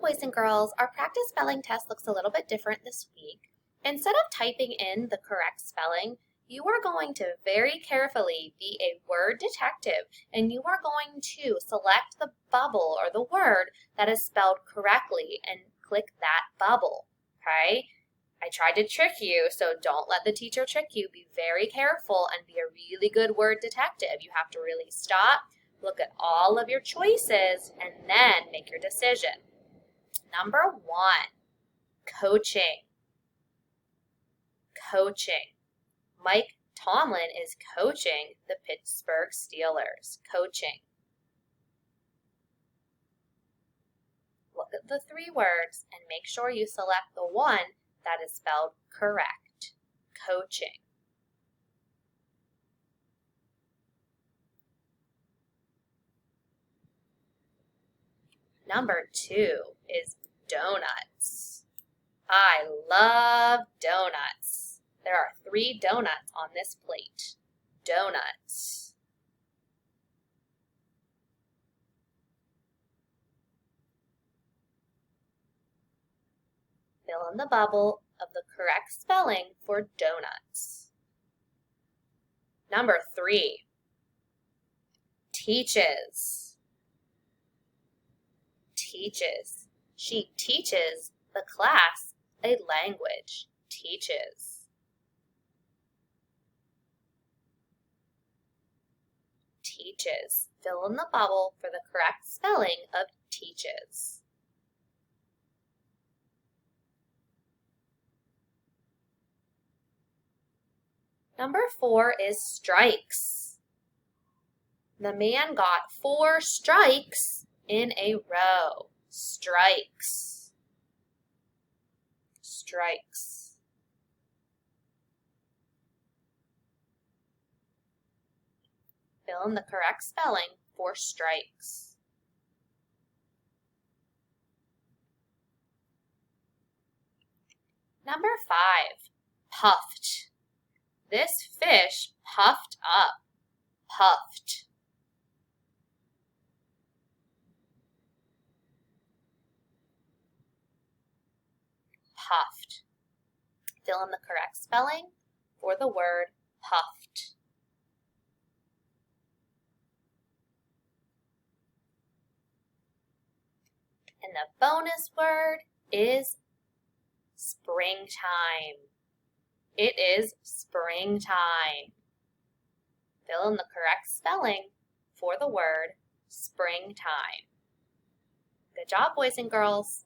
boys and girls, our practice spelling test looks a little bit different this week. Instead of typing in the correct spelling, you are going to very carefully be a word detective, and you are going to select the bubble or the word that is spelled correctly and click that bubble, okay? I tried to trick you, so don't let the teacher trick you. Be very careful and be a really good word detective. You have to really stop, look at all of your choices, and then make your decision. Number 1, coaching. Coaching. Mike Tomlin is coaching the Pittsburgh Steelers. Coaching. Look at the 3 words and make sure you select the one that is spelled correct. Coaching. Number 2 is donuts. I love donuts. There are 3 donuts on this plate. Donuts. Fill in the bubble of the correct spelling for donuts. Number 3, teaches. Teaches. She teaches the class a language. Teaches. Teaches. Fill in the bubble for the correct spelling of teaches. Number 4 is strikes. The man got 4 strikes in a row. Strikes. Strikes. Fill in the correct spelling for strikes. Number 5, puffed. This fish puffed up. Puffed. Puffed. Fill in the correct spelling for the word puffed. And the bonus word is springtime. It is springtime. Fill in the correct spelling for the word springtime. Good job, boys and girls.